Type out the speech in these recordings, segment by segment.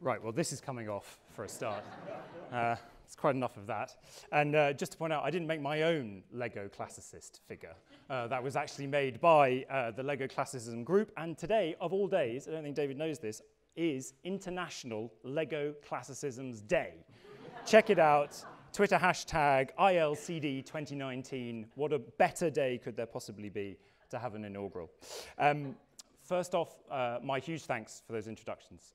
Right, well, this is coming off for a start. It's quite enough of that. And just to point out, I didn't make my own Lego classicist figure. That was actually made by the Lego Classicism Group. And today, of all days, I don't think David knows this, is International Lego Classicism's Day. Check it out. Twitter hashtag ILCD2019. What a better day could there possibly be to have an inaugural? First off, my huge thanks for those introductions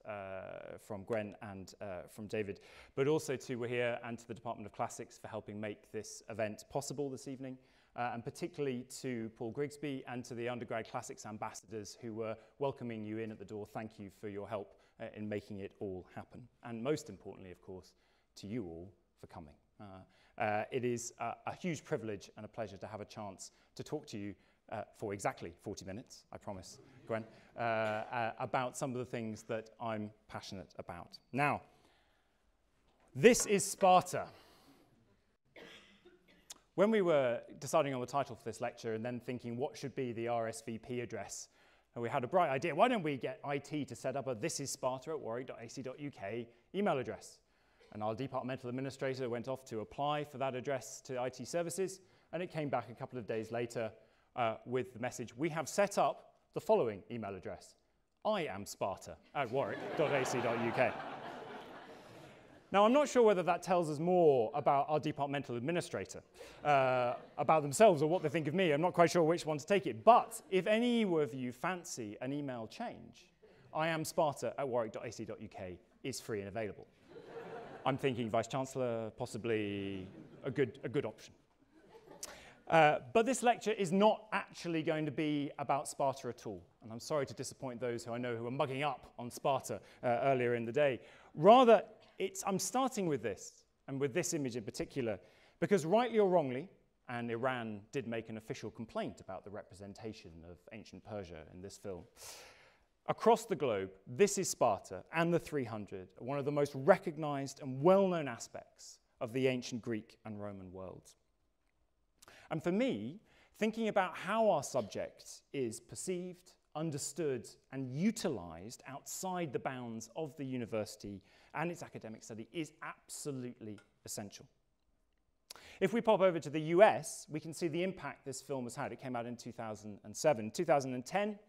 from Gwen and from David, but also to WIHEA and to the Department of Classics for helping make this event possible this evening, and particularly to Paul Grigsby and to the undergrad classics ambassadors who were welcoming you in at the door. Thank you for your help in making it all happen. And most importantly, of course, to you all for coming. It is a huge privilege and a pleasure to have a chance to talk to you for exactly 40 minutes, I promise, Gwen, about some of the things that I'm passionate about. Now, this is Sparta. When we were deciding on the title for this lecture and then thinking what should be the RSVP address, we had a bright idea. Why don't we get IT to set up a thisissparta@warwick.ac.uk email address? And our departmental administrator went off to apply for that address to IT services, and it came back a couple of days later with the message, we have set up the following email address, iamsparta@warwick.ac.uk. Now, I'm not sure whether that tells us more about our departmental administrator, about themselves or what they think of me. I'm not quite sure which one to take it. But if any of you fancy an email change, iamsparta@warwick.ac.uk is free and available. I'm thinking Vice-Chancellor, possibly a good option. But this lecture is not actually going to be about Sparta at all. And I'm sorry to disappoint those who I know who were mugging up on Sparta earlier in the day. Rather, I'm starting with this, and with this image in particular, because rightly or wrongly, and Iran did make an official complaint about the representation of ancient Persia in this film, across the globe, this is Sparta and the 300, one of the most recognized and well-known aspects of the ancient Greek and Roman worlds. And for me, thinking about how our subject is perceived, understood, and utilized outside the bounds of the university and its academic study is absolutely essential. If we pop over to the US, we can see the impact this film has had. It came out in 2007. 2010,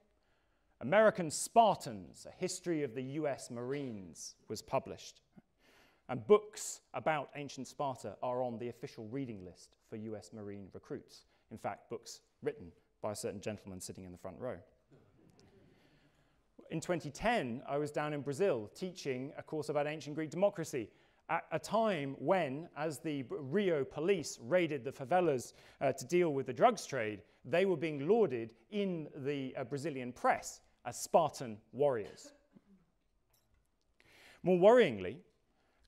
American Spartans, A History of the US Marines was published. And books about ancient Sparta are on the official reading list for US Marine recruits. In fact, books written by a certain gentleman sitting in the front row. In 2010, I was down in Brazil teaching a course about ancient Greek democracy at a time when, as the Rio police raided the favelas to deal with the drugs trade, they were being lauded in the Brazilian press as Spartan warriors. More worryingly,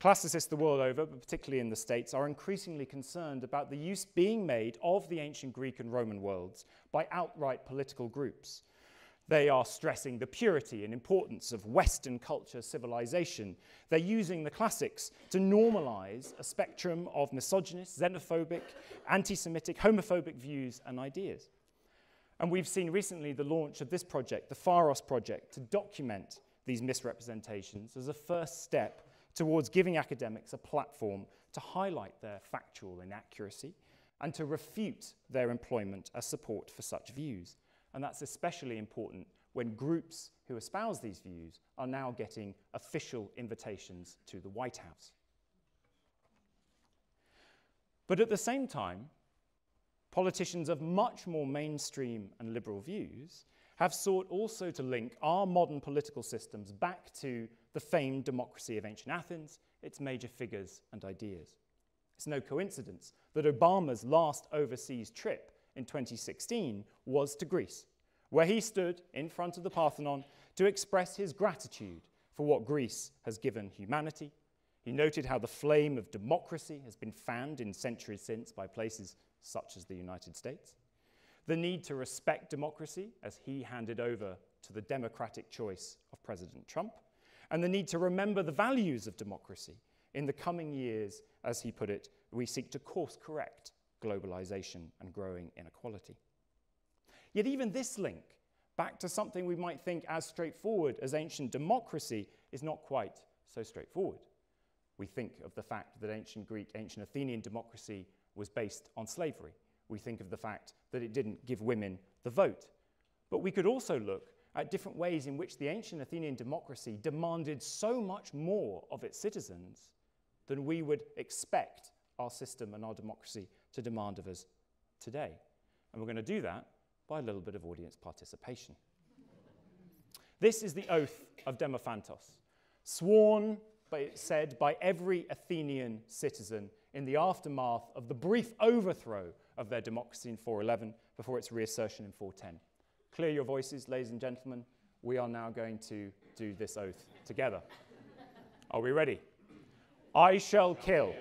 classicists the world over, but particularly in the States, are increasingly concerned about the use being made of the ancient Greek and Roman worlds by outright political groups. They are stressing the purity and importance of Western culture civilization. They're using the classics to normalize a spectrum of misogynist, xenophobic, anti-Semitic, homophobic views and ideas. And we've seen recently the launch of this project, the Pharos project, to document these misrepresentations as a first step towards giving academics a platform to highlight their factual inaccuracy and to refute their employment as support for such views. And that's especially important when groups who espouse these views are now getting official invitations to the White House. But at the same time, politicians of much more mainstream and liberal views have sought also to link our modern political systems back to the famed democracy of ancient Athens, its major figures and ideas. It's no coincidence that Obama's last overseas trip in 2016 was to Greece, where he stood in front of the Parthenon to express his gratitude for what Greece has given humanity. He noted how the flame of democracy has been fanned in centuries since by places such as the United States. The need to respect democracy as he handed over to the democratic choice of President Trump, and the need to remember the values of democracy in the coming years, as he put it, we seek to course correct globalization and growing inequality. Yet even this link back to something we might think as straightforward as ancient democracy is not quite so straightforward. We think of the fact that ancient Greek, ancient Athenian democracy was based on slavery. We think of the fact that it didn't give women the vote. But we could also look at different ways in which the ancient Athenian democracy demanded so much more of its citizens than we would expect our system and our democracy to demand of us today. And we're going to do that by a little bit of audience participation. This is the oath of Demophantos, sworn, said by every Athenian citizen in the aftermath of the brief overthrow of their democracy in 411 before its reassertion in 410. Clear your voices, ladies and gentlemen. We are now going to do this oath together. Are we ready? I shall kill,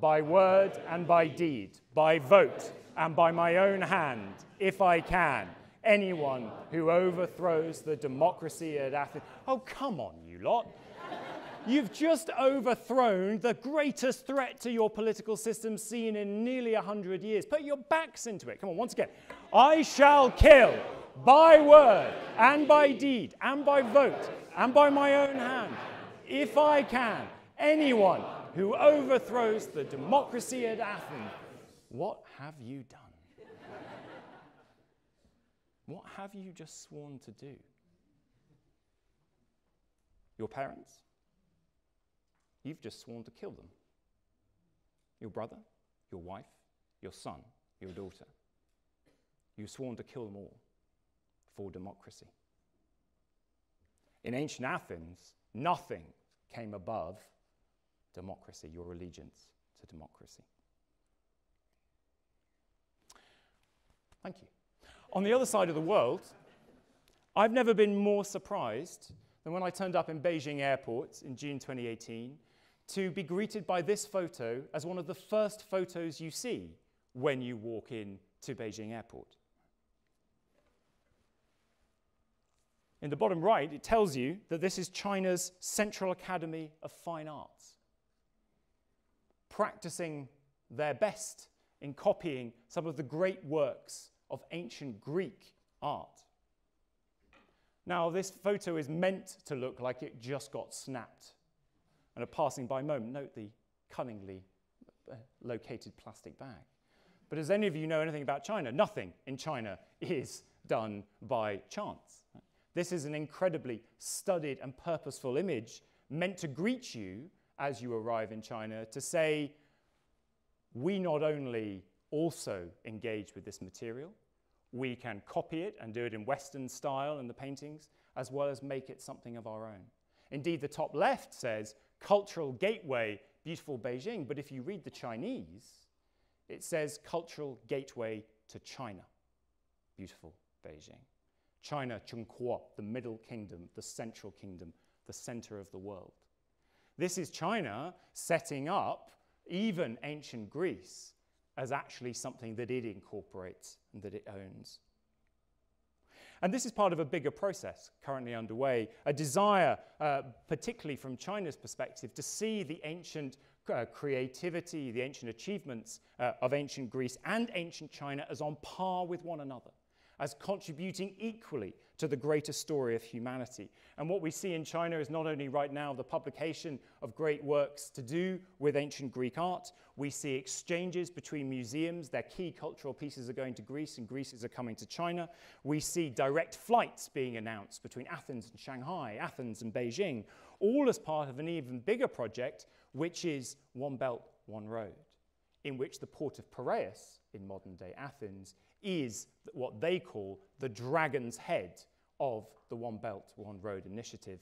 by word and by deed, by vote and by my own hand, if I can, anyone who overthrows the democracy at Athens. Oh, come on, you lot. You've just overthrown the greatest threat to your political system seen in nearly 100 years. Put your backs into it. Come on, once again. I shall kill, by word and by deed and by vote and by my own hand, if I can, anyone who overthrows the democracy at Athens. What have you done? What have you just sworn to do? Your parents? You've just sworn to kill them. Your brother, your wife, your son, your daughter. You've sworn to kill them all for democracy. In ancient Athens, nothing came above democracy, your allegiance to democracy. Thank you. On the other side of the world, I've never been more surprised than when I turned up in Beijing airport in June 2018 to be greeted by this photo as one of the first photos you see when you walk in to Beijing airport. In the bottom right, it tells you that this is China's Central Academy of Fine Arts, practicing their best in copying some of the great works of ancient Greek art. Now, this photo is meant to look like it just got snapped. And a passing by moment, note the cunningly located plastic bag. But as any of you know anything about China, nothing in China is done by chance. This is an incredibly studied and purposeful image meant to greet you as you arrive in China to say, we not only also engage with this material, we can copy it and do it in Western style in the paintings, as well as make it something of our own. Indeed, the top left says, cultural gateway, beautiful Beijing, but if you read the Chinese, it says cultural gateway to China, beautiful Beijing. China, Chengkuo, the middle kingdom, the central kingdom, the center of the world. This is China setting up even ancient Greece as actually something that it incorporates and that it owns. And this is part of a bigger process currently underway, a desire, particularly from China's perspective, to see the ancient creativity, the ancient achievements of ancient Greece and ancient China as on par with one another, as contributing equally to the greater story of humanity. And what we see in China is not only right now the publication of great works to do with ancient Greek art, we see exchanges between museums, their key cultural pieces are going to Greece and Greece's are coming to China. We see direct flights being announced between Athens and Shanghai, Athens and Beijing, all as part of an even bigger project, which is One Belt, One Road, in which the port of Piraeus in modern-day Athens is what they call the dragon's head of the One Belt, One Road initiative,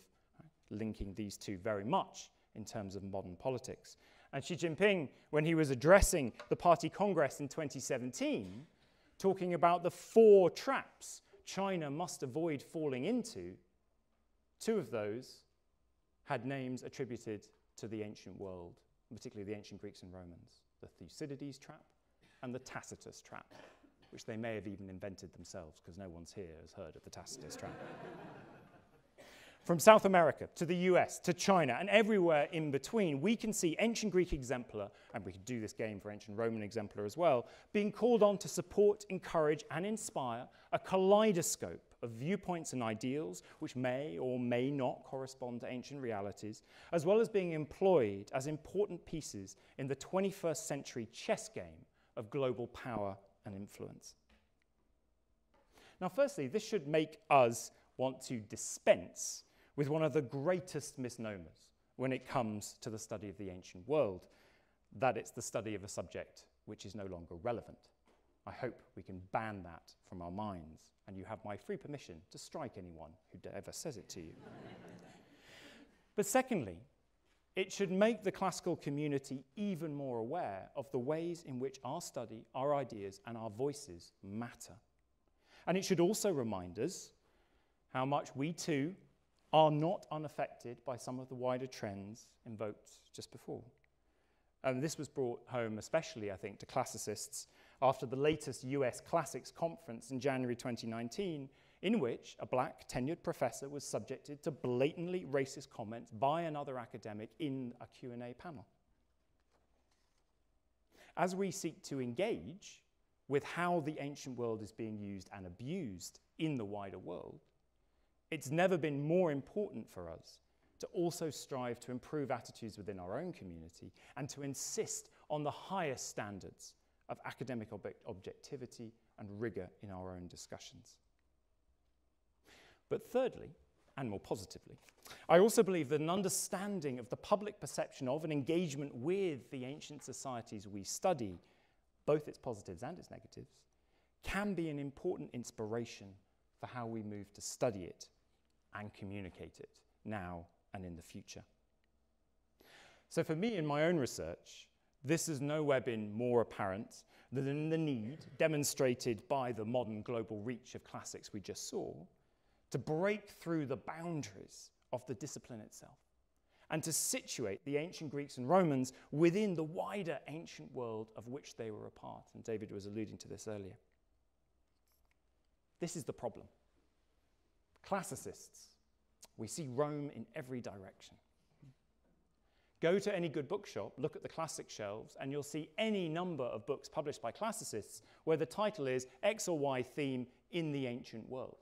linking these two very much in terms of modern politics. And Xi Jinping, when he was addressing the party congress in 2017, talking about the 4 traps China must avoid falling into, 2 of those had names attributed to the ancient world, particularly the ancient Greeks and Romans, the Thucydides trap and the Tacitus trap, which they may have even invented themselves, because no one's here has heard of the Tacitus trap. From South America to the US to China and everywhere in between, we can see ancient Greek exemplar, and we could do this game for ancient Roman exemplar as well, being called on to support, encourage, and inspire a kaleidoscope of viewpoints and ideals which may or may not correspond to ancient realities, as well as being employed as important pieces in the 21st century chess game of global power and influence. Now, firstly, this should make us want to dispense with one of the greatest misnomers when it comes to the study of the ancient world, that it's the study of a subject which is no longer relevant. I hope we can ban that from our minds, and you have my free permission to strike anyone who ever says it to you. But secondly, it should make the classical community even more aware of the ways in which our study, our ideas, and our voices matter. And it should also remind us how much we too are not unaffected by some of the wider trends invoked just before. And this was brought home especially, I think, to classicists after the latest US Classics Conference in January 2019, in which a black tenured professor was subjected to blatantly racist comments by another academic in a Q&A panel. As we seek to engage with how the ancient world is being used and abused in the wider world, it's never been more important for us to also strive to improve attitudes within our own community and to insist on the highest standards of academic objectivity and rigor in our own discussions. But thirdly, and more positively, I also believe that an understanding of the public perception of and engagement with the ancient societies we study, both its positives and its negatives, can be an important inspiration for how we move to study it and communicate it now and in the future. So for me in my own research, this has nowhere been more apparent than the need demonstrated by the modern global reach of classics we just saw to break through the boundaries of the discipline itself and to situate the ancient Greeks and Romans within the wider ancient world of which they were a part. And David was alluding to this earlier. This is the problem. Classicists, we see Rome in every direction. Go to any good bookshop, look at the classic shelves, and you'll see any number of books published by classicists where the title is X or Y theme in the ancient world.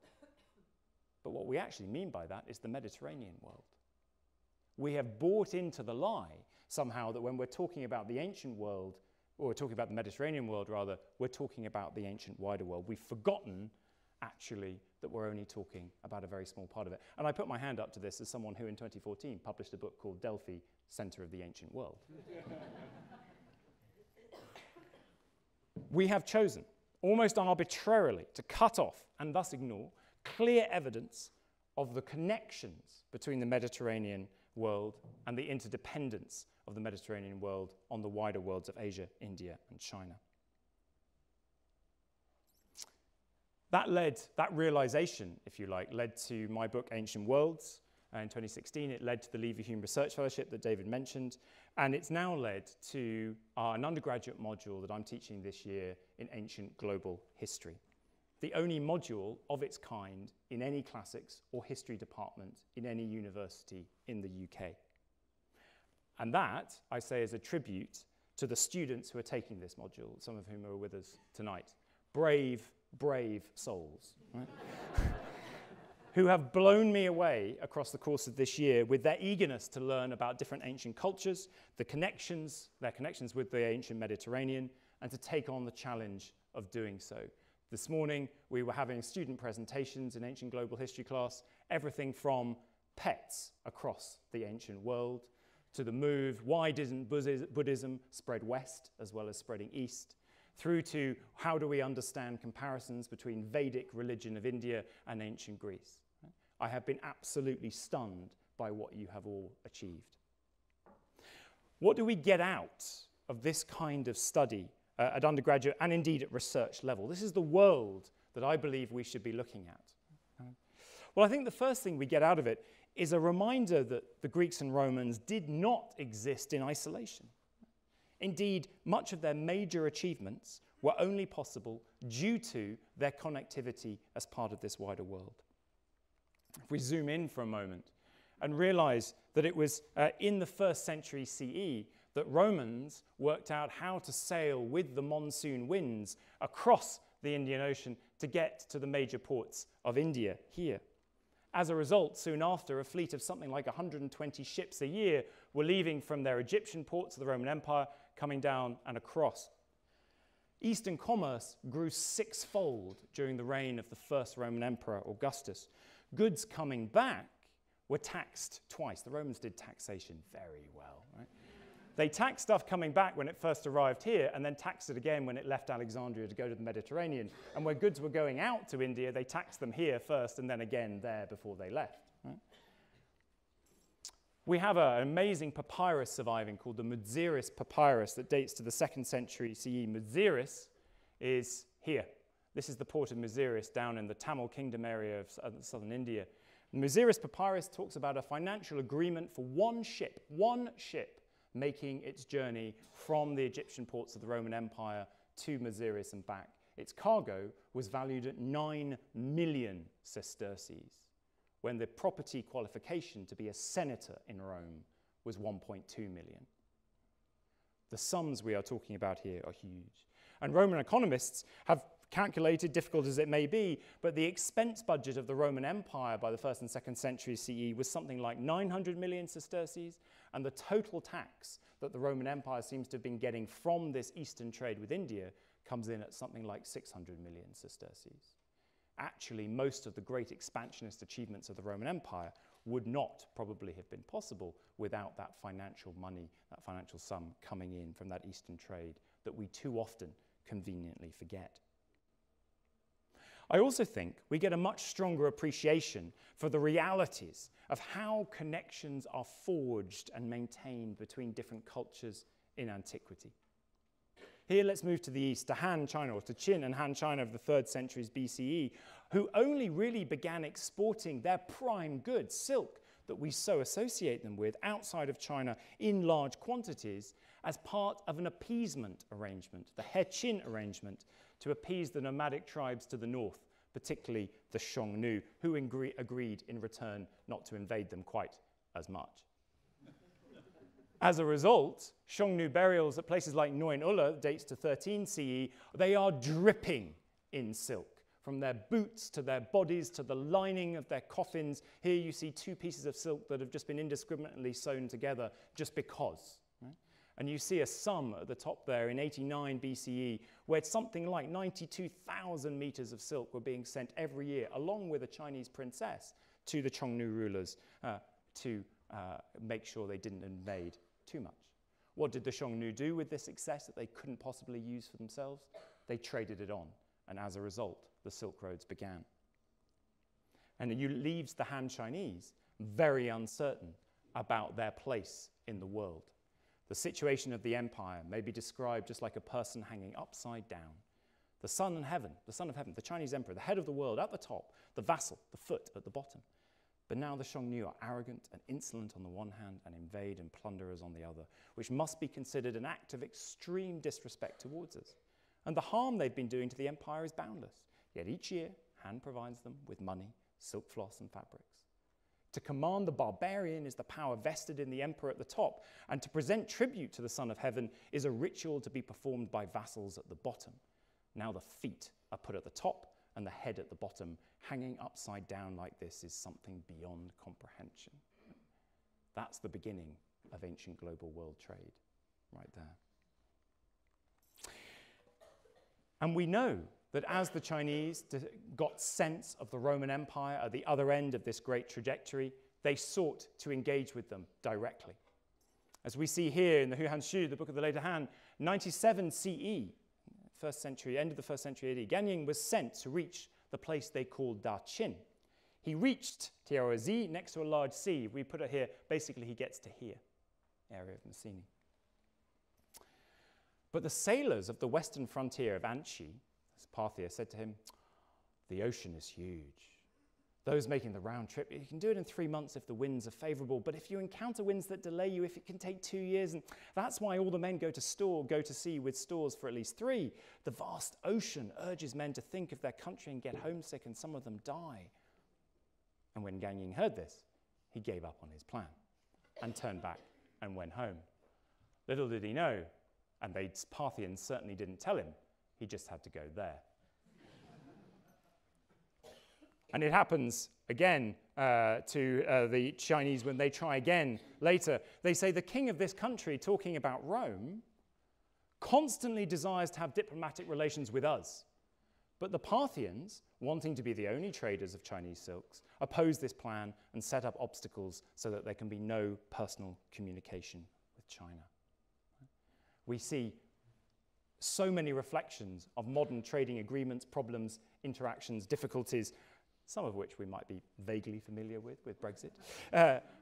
But what we actually mean by that is the Mediterranean world. We have bought into the lie somehow that when we're talking about the ancient world, or we're talking about the Mediterranean world rather, we're talking about the ancient wider world. We've forgotten actually that we're only talking about a very small part of it. And I put my hand up to this as someone who in 2014 published a book called Delphi, Center of the Ancient World. We have chosen, almost arbitrarily, to cut off and thus ignore clear evidence of the connections between the Mediterranean world and the interdependence of the Mediterranean world on the wider worlds of Asia, India, and China. That realization, if you like, led to my book, Ancient Worlds. In 2016, it led to the Leverhulme Research Fellowship that David mentioned, and it's now led to an undergraduate module that I'm teaching this year in Ancient Global History, the only module of its kind in any classics or history department in any university in the UK. And that, I say, is a tribute to the students who are taking this module, some of whom are with us tonight. Brave, brave souls, right? Who have blown me away across the course of this year with their eagerness to learn about different ancient cultures, their connections with the ancient Mediterranean, and to take on the challenge of doing so. This morning, we were having student presentations in Ancient Global History class, everything from pets across the ancient world, to the move, why didn't Buddhism spread west as well as spreading east, through to how do we understand comparisons between Vedic religion of India and ancient Greece. I have been absolutely stunned by what you have all achieved. What do we get out of this kind of study at undergraduate and indeed at research level? This is the world that I believe we should be looking at. Well, I think the first thing we get out of it is a reminder that the Greeks and Romans did not exist in isolation. Indeed, much of their major achievements were only possible due to their connectivity as part of this wider world. If we zoom in for a moment and realize that it was in the 1st century CE that Romans worked out how to sail with the monsoon winds across the Indian Ocean to get to the major ports of India here. As a result, soon after, a fleet of something like 120 ships a year were leaving from their Egyptian ports of the Roman Empire, coming down and across. Eastern commerce grew sixfold during the reign of the first Roman Emperor, Augustus. Goods coming back were taxed twice. The Romans did taxation very well, right? They taxed stuff coming back when it first arrived here, and then taxed it again when it left Alexandria to go to the Mediterranean. And where goods were going out to India, they taxed them here first and then again there before they left. Right? We have an amazing papyrus surviving called the Muziris papyrus that dates to the 2nd century CE. Muziris is here. This is the port of Muziris down in the Tamil Kingdom area of southern India. The Muziris papyrus talks about a financial agreement for one ship making its journey from the Egyptian ports of the Roman Empire to Muziris and back. Its cargo was valued at 9 million sesterces, when the property qualification to be a senator in Rome was 1.2 million. The sums we are talking about here are huge. And Roman economists have calculated, difficult as it may be, but the expense budget of the Roman Empire by the 1st and 2nd century CE was something like 900 million sesterces, and the total tax that the Roman Empire seems to have been getting from this eastern trade with India comes in at something like 600 million sesterces. Actually, most of the great expansionist achievements of the Roman Empire would not probably have been possible without that financial money, that financial sum coming in from that eastern trade that we too often conveniently forget. I also think we get a much stronger appreciation for the realities of how connections are forged and maintained between different cultures in antiquity. Here, let's move to the east, to Han China, or to Qin and Han China of the 3rd centuries BCE, who only really began exporting their prime goods, silk, that we so associate them with, outside of China in large quantities as part of an appeasement arrangement, the He Qin arrangement, to appease the nomadic tribes to the north, particularly the Xiongnu, who agreed in return not to invade them quite as much. As a result, Xiongnu burials at places like Noin Ula, dates to 13 CE, they are dripping in silk. From their boots to their bodies to the lining of their coffins. Here you see 2 pieces of silk that have just been indiscriminately sewn together just because. Right? And you see a sum at the top there in 89 BCE, where something like 92,000 meters of silk were being sent every year, along with a Chinese princess, to the Xiongnu rulers to make sure they didn't invade too much. What did the Xiongnu do with this success that they couldn't possibly use for themselves? They traded it on, and as a result, the Silk Roads began. And it leaves the Han Chinese very uncertain about their place in the world. The situation of the empire may be described just like a person hanging upside down. The sun of heaven, the Chinese emperor, the head of the world at the top, the vassal, the foot at the bottom. But now the Xiongnu are arrogant and insolent on the one hand and invade and plunder us on the other, which must be considered an act of extreme disrespect towards us. And the harm they've been doing to the empire is boundless. Yet each year, Han provides them with money, silk floss and fabrics. To command the barbarian is the power vested in the emperor at the top, and to present tribute to the Son of Heaven is a ritual to be performed by vassals at the bottom. Now the feet are put at the top and the head at the bottom. Hanging upside down like this is something beyond comprehension. That's the beginning of ancient global world trade, right there. And we know that as the Chinese got sense of the Roman Empire at the other end of this great trajectory, they sought to engage with them directly. As we see here in the Huanshu, the Book of the Later Han, 97 CE, first century, end of the 1st century AD, Gan Ying was sent to reach the place they called Da Qin. He reached Tiaozi next to a large sea. We put it here, basically he gets to here, area of Messini. But the sailors of the western frontier of Anchi, Parthia, said to him, "The ocean is huge. Those making the round trip, you can do it in 3 months if the winds are favorable, but if you encounter winds that delay you, if it can take 2 years, and that's why all the men go to sea with stores for at least 3. The vast ocean urges men to think of their country and get homesick, and some of them die." And when Gan Ying heard this, he gave up on his plan and turned back and went home. Little did he know, and the Parthians certainly didn't tell him, he just had to go there. And it happens again to the Chinese when they try again later. They say the king of this country, talking about Rome, constantly desires to have diplomatic relations with us. But the Parthians, wanting to be the only traders of Chinese silks, oppose this plan and set up obstacles so that there can be no personal communication with China. We see so many reflections of modern trading agreements, problems, interactions, difficulties, some of which we might be vaguely familiar with Brexit,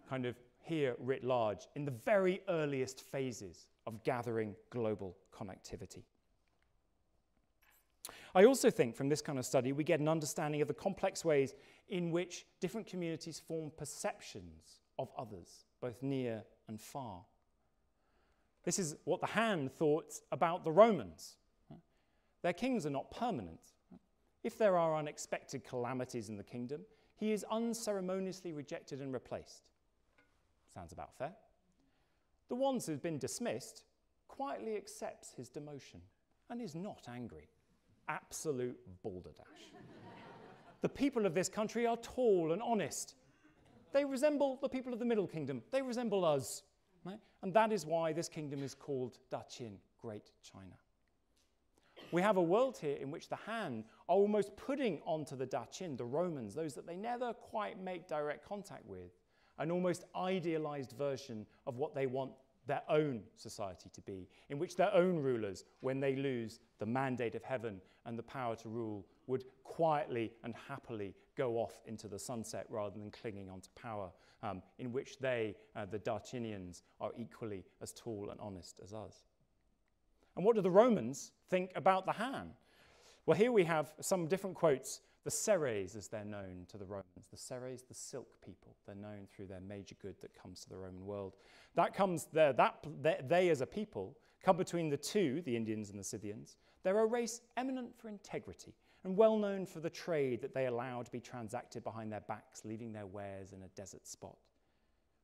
kind of here writ large in the very earliest phases of gathering global connectivity. I also think from this kind of study we get an understanding of the complex ways in which different communities form perceptions of others, both near and far. This is what the Han thought about the Romans. Their kings are not permanent. If there are unexpected calamities in the kingdom, he is unceremoniously rejected and replaced. Sounds about fair. The one who's been dismissed quietly accepts his demotion and is not angry. Absolute balderdash. The people of this country are tall and honest. They resemble the people of the Middle Kingdom. They resemble us. Right? And that is why this kingdom is called Daqin, Great China. We have a world here in which the Han are almost putting onto the Daqin, the Romans, those that they never quite make direct contact with, an almost idealized version of what they want their own society to be, in which their own rulers, when they lose the mandate of heaven and the power to rule, would quietly and happily go off into the sunset rather than clinging onto power, in which they, the Daqinians, are equally as tall and honest as us. And what do the Romans think about the Han? Well, here we have some different quotes. The Seres, as they're known to the Romans. The Seres, the silk people. They're known through their major good that comes to the Roman world. That comes there. They as a people come between the two, the Indians and the Scythians. They're a race eminent for integrity and well known for the trade that they allow to be transacted behind their backs, leaving their wares in a desert spot.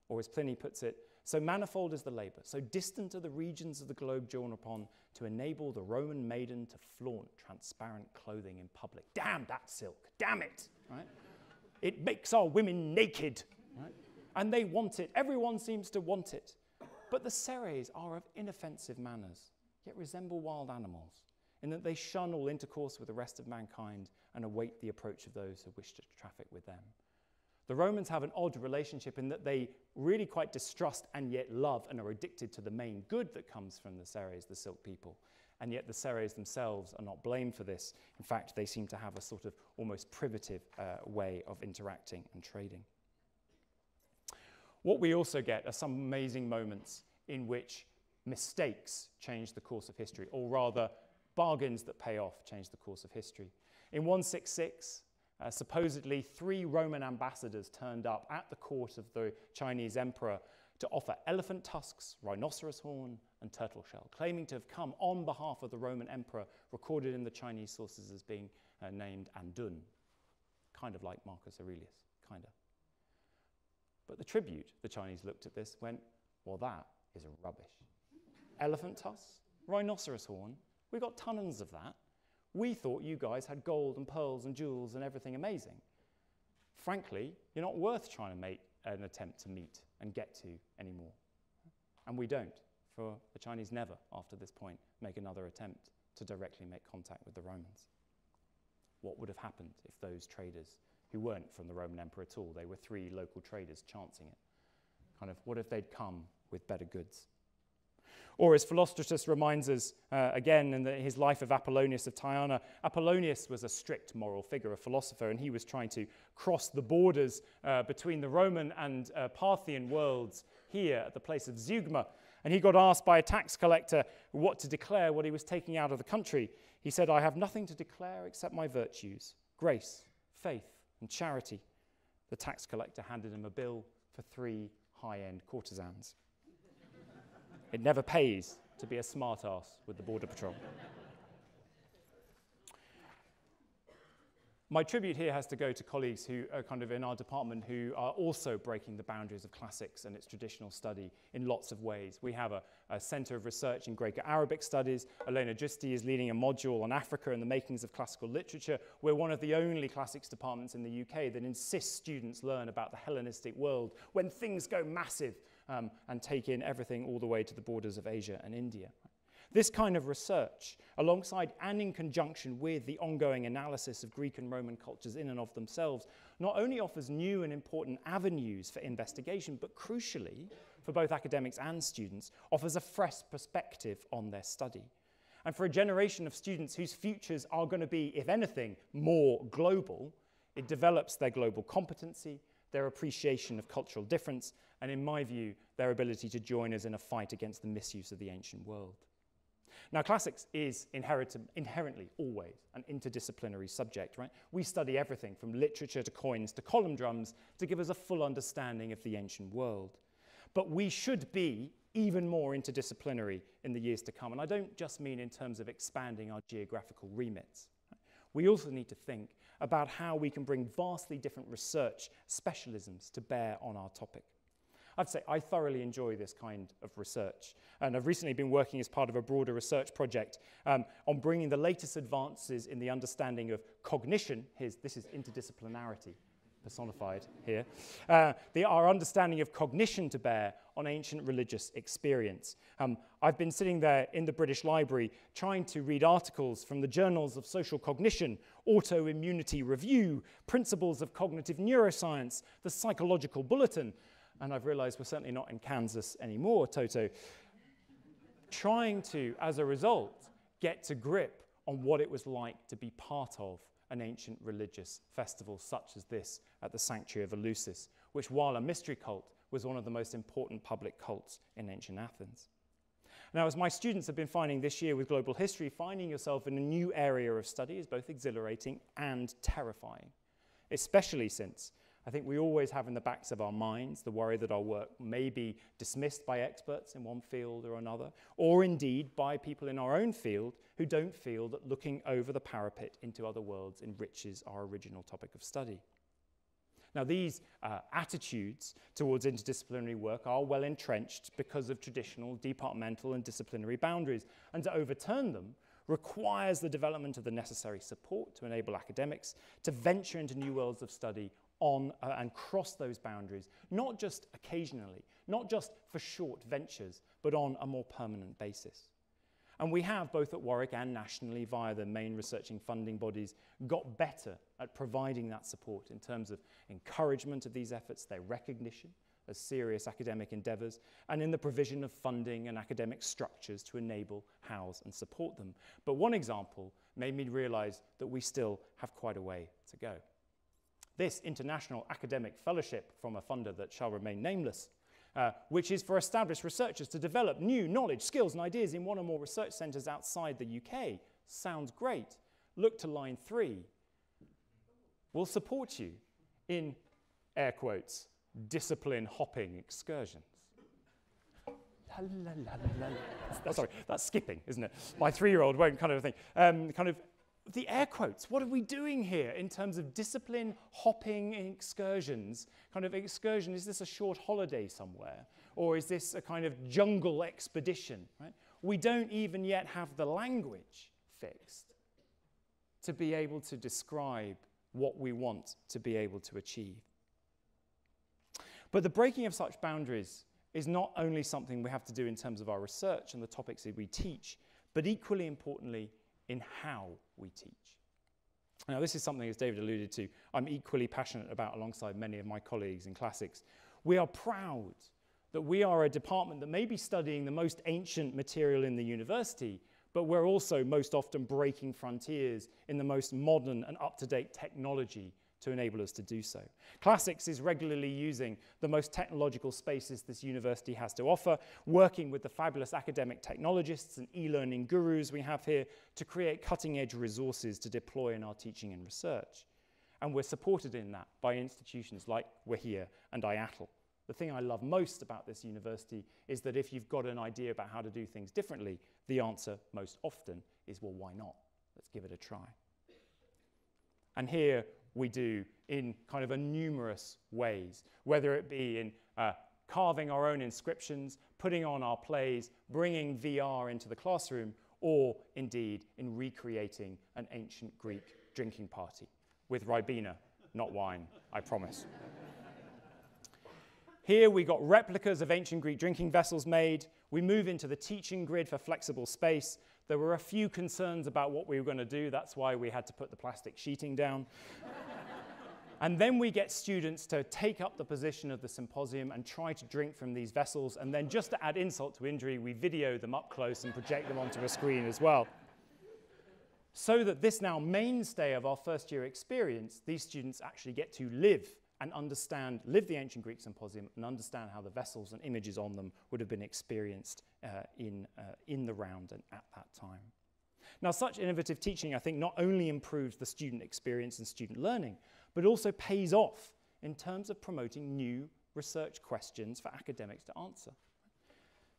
Or as Pliny puts it, so manifold is the labour, so distant are the regions of the globe drawn upon to enable the Roman maiden to flaunt transparent clothing in public. Damn that silk, damn it, right? It makes our women naked, right? And they want it, everyone seems to want it. But the Seres are of inoffensive manners, yet resemble wild animals, in that they shun all intercourse with the rest of mankind and await the approach of those who wish to traffic with them. The Romans have an odd relationship in that they really quite distrust and yet love and are addicted to the main good that comes from the Seres, the silk people. And yet the Seres themselves are not blamed for this. In fact, they seem to have a sort of almost privative way of interacting and trading. What we also get are some amazing moments in which mistakes change the course of history, or rather, bargains that pay off change the course of history. In 166, supposedly 3 Roman ambassadors turned up at the court of the Chinese emperor to offer elephant tusks, rhinoceros horn, and turtle shell, claiming to have come on behalf of the Roman emperor, recorded in the Chinese sources as being named Andun, kind of like Marcus Aurelius, kind of. But the tribute, the Chinese looked at this, went, well, that is rubbish. Elephant tusks, rhinoceros horn, we got tons of that. We thought you guys had gold and pearls and jewels and everything amazing. Frankly, you're not worth trying to make an attempt to meet and get to anymore. And we don't, for the Chinese never, after this point, make another attempt to directly make contact with the Romans. What would have happened if those traders, who weren't from the Roman emperor at all, they were 3 local traders chancing it, kind of, what if they'd come with better goods? Or as Philostratus reminds us again in his life of Apollonius of Tyana, Apollonius was a strict moral figure, a philosopher, and he was trying to cross the borders between the Roman and Parthian worlds here at the place of Zeugma. And he got asked by a tax collector what to declare, what he was taking out of the country. He said, I have nothing to declare except my virtues, grace, faith, and charity. The tax collector handed him a bill for 3 high-end courtesans. It never pays to be a smart-ass with the Border Patrol. My tribute here has to go to colleagues who are kind of in our department who are also breaking the boundaries of classics and its traditional study in lots of ways. We have a Centre of Research in Greco Arabic Studies. Elena Giusti is leading a module on Africa and the makings of classical literature. We're one of the only classics departments in the UK that insists students learn about the Hellenistic world when things go massive and take in everything all the way to the borders of Asia and India. This kind of research, alongside and in conjunction with the ongoing analysis of Greek and Roman cultures in and of themselves, not only offers new and important avenues for investigation, but crucially, for both academics and students, offers a fresh perspective on their study. And for a generation of students whose futures are going to be, if anything, more global, it develops their global competency, their appreciation of cultural difference, and in my view, their ability to join us in a fight against the misuse of the ancient world. Now, classics is inherently always an interdisciplinary subject, right? We study everything from literature to coins to column drums to give us a full understanding of the ancient world. But we should be even more interdisciplinary in the years to come. And I don't just mean in terms of expanding our geographical remits. We also need to think about how we can bring vastly different research specialisms to bear on our topic. I'd say I thoroughly enjoy this kind of research, and I've recently been working as part of a broader research project on bringing the latest advances in the understanding of cognition. This is interdisciplinarity personified here. Our understanding of cognition to bear on ancient religious experience. I've been sitting there in the British Library trying to read articles from the journals of social cognition, autoimmunity review, principles of cognitive neuroscience, the psychological bulletin, and I've realized we're certainly not in Kansas anymore, Toto, trying to, as a result, get to grip on what it was like to be part of an ancient religious festival such as this at the Sanctuary of Eleusis, which, while a mystery cult, was one of the most important public cults in ancient Athens. Now, as my students have been finding this year with global history, finding yourself in a new area of study is both exhilarating and terrifying, especially since I think we always have in the backs of our minds the worry that our work may be dismissed by experts in one field or another, or indeed by people in our own field who don't feel that looking over the parapet into other worlds enriches our original topic of study. Now, these attitudes towards interdisciplinary work are well entrenched because of traditional departmental and disciplinary boundaries, and to overturn them requires the development of the necessary support to enable academics to venture into new worlds of study on and cross those boundaries, not just occasionally, not just for short ventures, but on a more permanent basis. And we have, both at Warwick and nationally via the main researching funding bodies, got better at providing that support in terms of encouragement of these efforts, their recognition as serious academic endeavours, and in the provision of funding and academic structures to enable, house and support them. But one example made me realise that we still have quite a way to go. This International Academic Fellowship from a funder that shall remain nameless, which is for established researchers to develop new knowledge, skills and ideas in one or more research centres outside the UK. Sounds great. Look to line 3. We'll support you in, air quotes, discipline hopping excursions. La, la, la, la, la. Sorry, that's skipping, isn't it? My 3-year-old won't kind of think. The air quotes, what are we doing here in terms of discipline, hopping, excursions? Kind of excursion, is this a short holiday somewhere? Or is this a kind of jungle expedition? Right? We don't even yet have the language fixed to be able to describe what we want to be able to achieve. But the breaking of such boundaries is not only something we have to do in terms of our research and the topics that we teach, but equally importantly, in how we teach. Now, this is something, as David alluded to, I'm equally passionate about alongside many of my colleagues in classics. We are proud that we are a department that may be studying the most ancient material in the university, but we're also most often breaking frontiers in the most modern and up-to-date technology to enable us to do so. Classics is regularly using the most technological spaces this university has to offer, working with the fabulous academic technologists and e-learning gurus we have here to create cutting-edge resources to deploy in our teaching and research. And we're supported in that by institutions like WIHEA and IATL. The thing I love most about this university is that if you've got an idea about how to do things differently, the answer most often is, well, why not? Let's give it a try. And here we do in kind of a numerous ways, whether it be in carving our own inscriptions, putting on our plays, bringing VR into the classroom, or indeed in recreating an ancient Greek drinking party with Ribena, not wine, I promise. Here we got replicas of ancient Greek drinking vessels made. We move into the teaching grid for flexible space. There were a few concerns about what we were going to do. That's why we had to put the plastic sheeting down. And then we get students to take up the position of the symposium and try to drink from these vessels. And then just to add insult to injury, we video them up close and project them onto a screen as well. So that this now mainstay of our first year experience, these students actually get to live and understand, live the ancient Greek symposium and understand how the vessels and images on them would have been experienced in the round and at that time. Now, such innovative teaching, I think, not only improves the student experience and student learning, but also pays off in terms of promoting new research questions for academics to answer.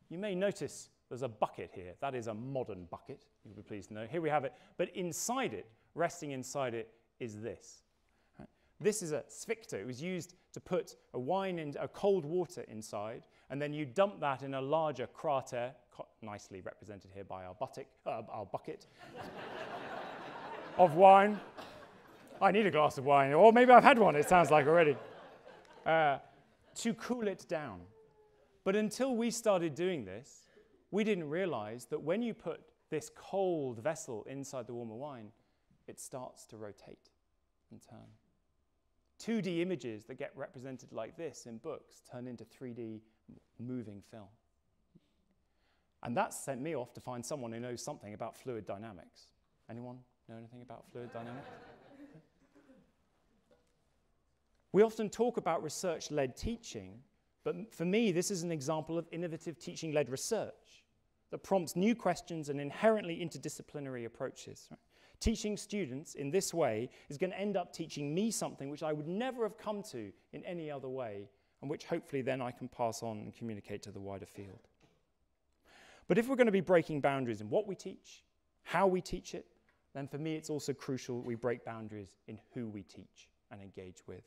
You may notice there's a bucket here. That is a modern bucket, you'll be pleased to know. Here we have it, but inside it, resting inside it, is this. This is a sphincter. It was used to put a wine in a cold water inside, and then you dump that in a larger crater, nicely represented here by our bucket of wine. I need a glass of wine, or maybe I've had one, it sounds like already, to cool it down. But until we started doing this, we didn't realize that when you put this cold vessel inside the warmer wine, it starts to rotate and turn. 2D images that get represented like this in books turn into 3D moving film. And that sent me off to find someone who knows something about fluid dynamics. Anyone know anything about fluid dynamics? We often talk about research-led teaching, but for me, this is an example of innovative teaching-led research that prompts new questions and inherently interdisciplinary approaches. Right? Teaching students in this way is going to end up teaching me something which I would never have come to in any other way, and which hopefully then I can pass on and communicate to the wider field. But if we're going to be breaking boundaries in what we teach, how we teach it, then for me it's also crucial that we break boundaries in who we teach and engage with.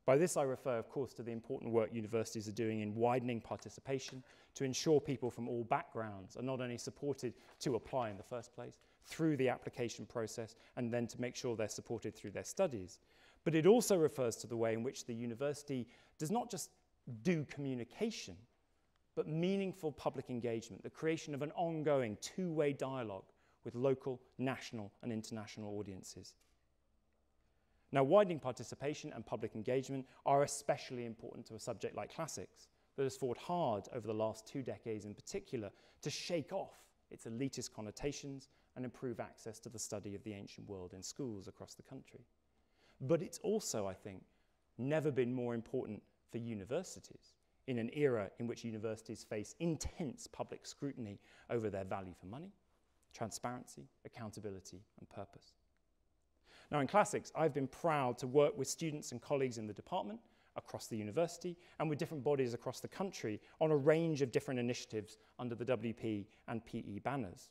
By this I refer, of course, to the important work universities are doing in widening participation to ensure people from all backgrounds are not only supported to apply in the first place, through the application process, and then to make sure they're supported through their studies. But it also refers to the way in which the university does not just do communication, but meaningful public engagement, the creation of an ongoing two-way dialogue with local, national, and international audiences. Now, widening participation and public engagement are especially important to a subject like classics that has fought hard over the last 2 decades in particular to shake off its elitist connotations and improve access to the study of the ancient world in schools across the country. But it's also, I think, never been more important for universities in an era in which universities face intense public scrutiny over their value for money, transparency, accountability, and purpose. Now, in classics, I've been proud to work with students and colleagues in the department, across the university, and with different bodies across the country on a range of different initiatives under the WP and PE banners.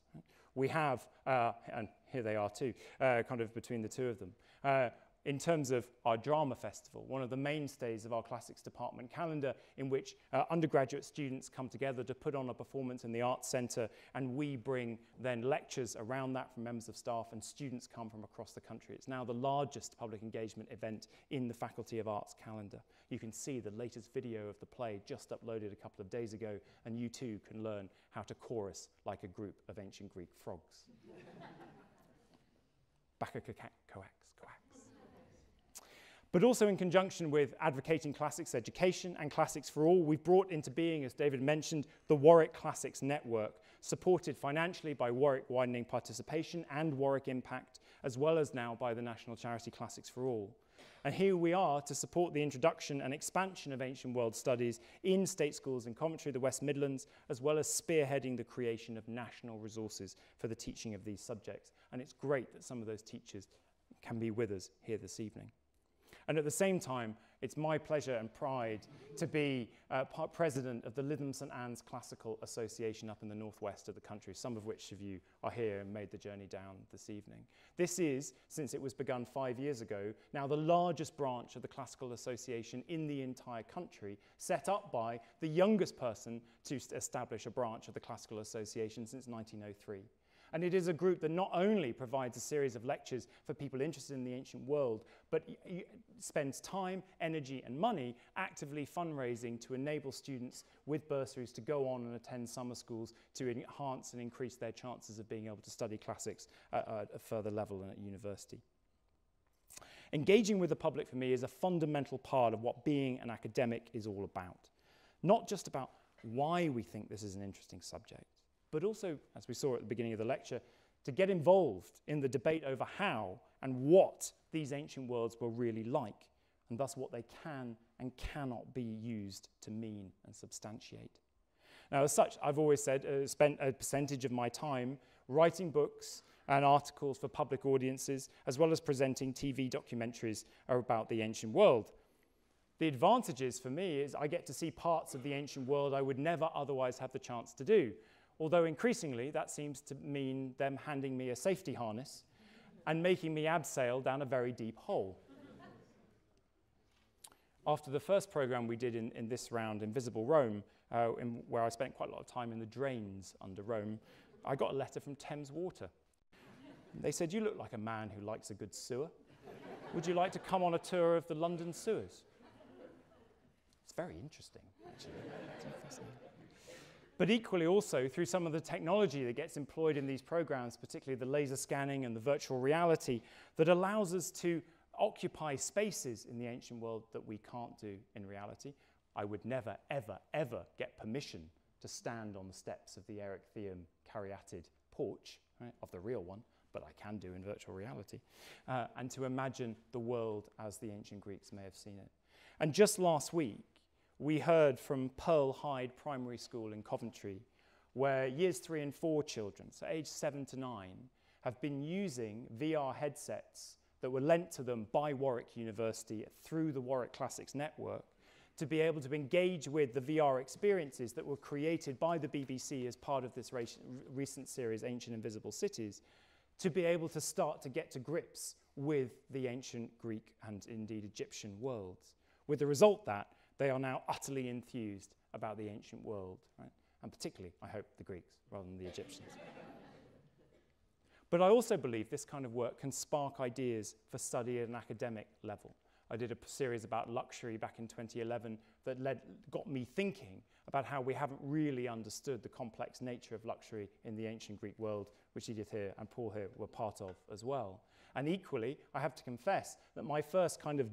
We have, and here they are too, kind of between the two of them, in terms of our drama festival, one of the mainstays of our classics department calendar, in which undergraduate students come together to put on a performance in the Arts Centre, and we bring then lectures around that from members of staff, and students come from across the country. It's now the largest public engagement event in the Faculty of Arts calendar. You can see the latest video of the play just uploaded a couple of days ago, and you too can learn how to chorus like a group of ancient Greek frogs. Coax. But also in conjunction with advocating classics education and classics for all, we've brought into being, as David mentioned, the Warwick Classics Network, supported financially by Warwick Widening Participation and Warwick Impact, as well as now by the national charity Classics for All. And here we are to support the introduction and expansion of ancient world studies in state schools in Coventry, the West Midlands, as well as spearheading the creation of national resources for the teaching of these subjects. And it's great that some of those teachers can be with us here this evening. And at the same time, it's my pleasure and pride to be president of the Lytham St Anne's Classical Association up in the northwest of the country, some of which of you are here and made the journey down this evening. This is, since it was begun 5 years ago, now the largest branch of the Classical Association in the entire country, set up by the youngest person to establish a branch of the Classical Association since 1903. And it is a group that not only provides a series of lectures for people interested in the ancient world, but spends time, energy, and money actively fundraising to enable students with bursaries to go on and attend summer schools to enhance and increase their chances of being able to study classics at a further level and at university. Engaging with the public for me is a fundamental part of what being an academic is all about. Not just about why we think this is an interesting subject, but also, as we saw at the beginning of the lecture, to get involved in the debate over how and what these ancient worlds were really like, and thus what they can and cannot be used to mean and substantiate. Now, as such, I've always said, spent a percentage of my time writing books and articles for public audiences, as well as presenting TV documentaries about the ancient world. The advantages for me is I get to see parts of the ancient world I would never otherwise have the chance to do. Although increasingly, that seems to mean them handing me a safety harness and making me abseil down a very deep hole. After the first program we did in this round, Invisible Rome, where I spent quite a lot of time in the drains under Rome, I got a letter from Thames Water. They said, "You look like a man who likes a good sewer. Would you like to come on a tour of the London sewers?" It's very interesting, actually. But equally also, through some of the technology that gets employed in these programs, particularly the laser scanning and the virtual reality, that allows us to occupy spaces in the ancient world that we can't do in reality. I would never, ever, ever get permission to stand on the steps of the Erechtheium caryatid porch, right, of the real one, but I can do in virtual reality, and to imagine the world as the ancient Greeks may have seen it. And just last week, we heard from Pearl Hyde Primary School in Coventry, where years 3 and 4 children, so aged 7 to 9, have been using VR headsets that were lent to them by Warwick University through the Warwick Classics Network to be able to engage with the VR experiences that were created by the BBC as part of this recent series, Ancient Invisible Cities, to be able to start to get to grips with the ancient Greek and indeed Egyptian worlds. With the result that they are now utterly enthused about the ancient world, right? And particularly, I hope, the Greeks rather than the Egyptians. But I also believe this kind of work can spark ideas for study at an academic level. I did a series about luxury back in 2011 that got me thinking about how we haven't really understood the complex nature of luxury in the ancient Greek world, which Edith here and Paul here were part of as well. And equally, I have to confess that my first kind of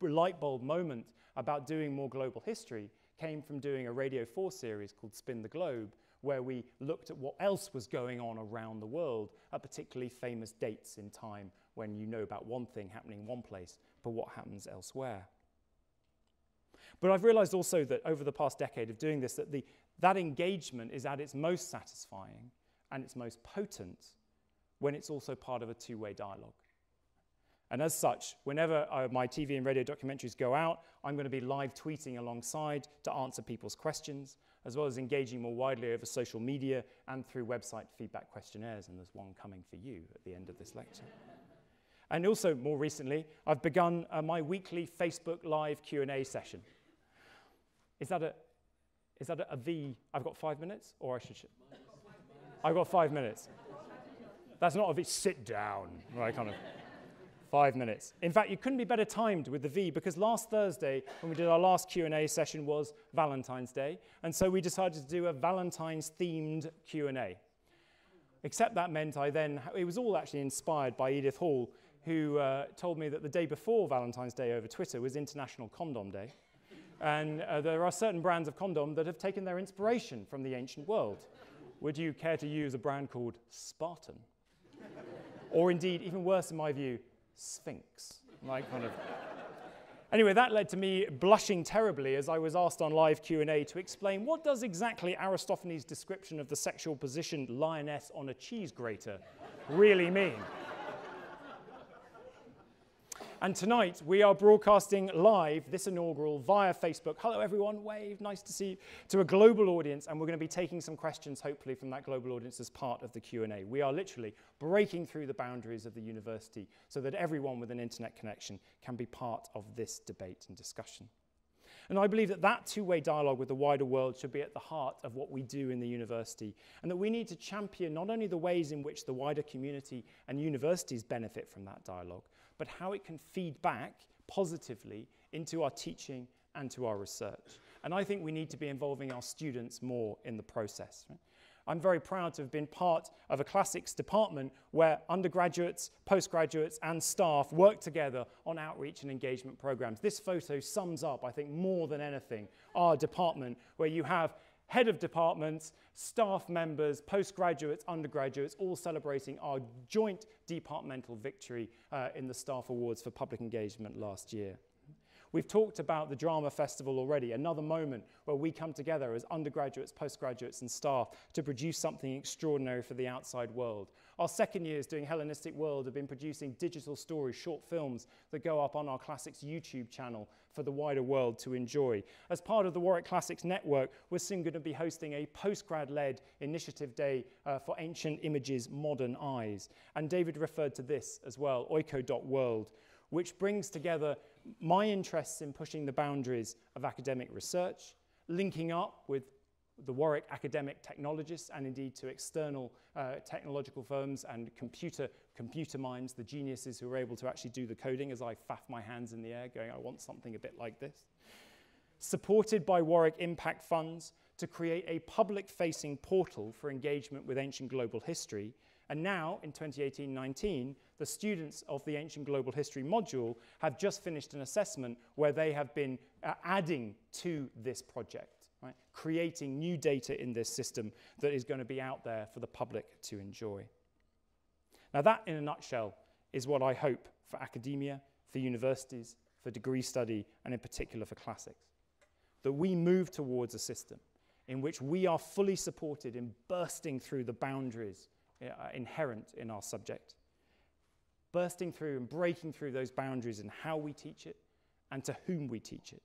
light bulb moment about doing more global history came from doing a Radio 4 series called Spin the Globe, where we looked at what else was going on around the world at particularly famous dates in time when you know about one thing happening in one place, but what happens elsewhere. But I've realized also that over the past decade of doing this, that engagement is at its most satisfying and its most potent when it's also part of a two-way dialogue. And as such, whenever my TV and radio documentaries go out, I'm going to be live tweeting alongside to answer people's questions, as well as engaging more widely over social media and through website feedback questionnaires, and there's one coming for you at the end of this lecture. And also, more recently, I've begun my weekly Facebook Live Q&A session. Is that a V? I've got 5 minutes, or I should... I've got 5 minutes. That's not a V. Sit down, right, kind of... 5 minutes. In fact, you couldn't be better timed with the V, because last Thursday, when we did our last Q&A session, was Valentine's Day, and so we decided to do a Valentine's-themed Q&A. Except that meant it was all actually inspired by Edith Hall, who told me that the day before Valentine's Day over Twitter was International Condom Day, and there are certain brands of condom that have taken their inspiration from the ancient world. Would you care to use a brand called Spartan? Or indeed, even worse in my view, Sphinx, like kind of. Anyway, that led to me blushing terribly as I was asked on live Q&A to explain what does exactly Aristophanes' description of the sexual positioned lioness on a cheese grater really mean. And tonight, we are broadcasting live this inaugural via Facebook. Hello, everyone. Wave. Nice to see you. To a global audience. And we're going to be taking some questions, hopefully, from that global audience as part of the Q&A. We are literally breaking through the boundaries of the university so that everyone with an internet connection can be part of this debate and discussion. And I believe that that two-way dialogue with the wider world should be at the heart of what we do in the university, and that we need to champion not only the ways in which the wider community and universities benefit from that dialogue, but how it can feed back positively into our teaching and to our research. And I think we need to be involving our students more in the process. Right? I'm very proud to have been part of a classics department where undergraduates, postgraduates, and staff work together on outreach and engagement programs. This photo sums up, I think, more than anything, our department, where you have head of departments, staff members, postgraduates, undergraduates, all celebrating our joint departmental victory in the Staff Awards for Public Engagement last year. We've talked about the Drama Festival already, another moment where we come together as undergraduates, postgraduates, and staff to produce something extraordinary for the outside world. Our second years doing Hellenistic World have been producing digital stories, short films that go up on our Classics YouTube channel for the wider world to enjoy. As part of the Warwick Classics Network, we're soon going to be hosting a postgrad-led initiative day for Ancient Images, Modern Eyes. And David referred to this as well, oiko.world, which brings together my interests in pushing the boundaries of academic research, linking up with the Warwick academic technologists and indeed to external technological firms and computer minds, the geniuses who are able to actually do the coding as I faff my hands in the air going, I want something a bit like this. Supported by Warwick Impact Funds to create a public-facing portal for engagement with ancient global history. And now, in 2018-19, the students of the Ancient Global History module have just finished an assessment where they have been adding to this project, right? Creating new data in this system that is going to be out there for the public to enjoy. Now that, in a nutshell, is what I hope for academia, for universities, for degree study, and in particular for classics. That we move towards a system in which we are fully supported in bursting through the boundaries inherent in our subject, bursting through and breaking through those boundaries in how we teach it and to whom we teach it,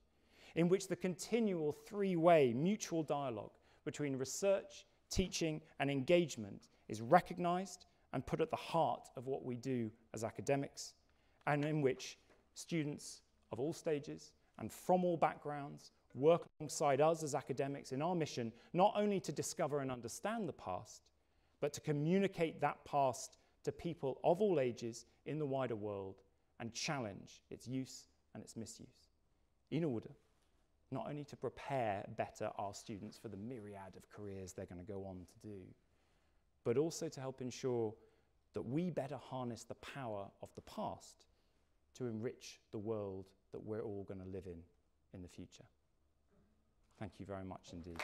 in which the continual three-way mutual dialogue between research, teaching, and engagement is recognized and put at the heart of what we do as academics, and in which students of all stages and from all backgrounds work alongside us as academics in our mission, not only to discover and understand the past, but to communicate that past to people of all ages in the wider world and challenge its use and its misuse, in order not only to prepare better our students for the myriad of careers they're going to go on to do, but also to help ensure that we better harness the power of the past to enrich the world that we're all going to live in the future. Thank you very much indeed.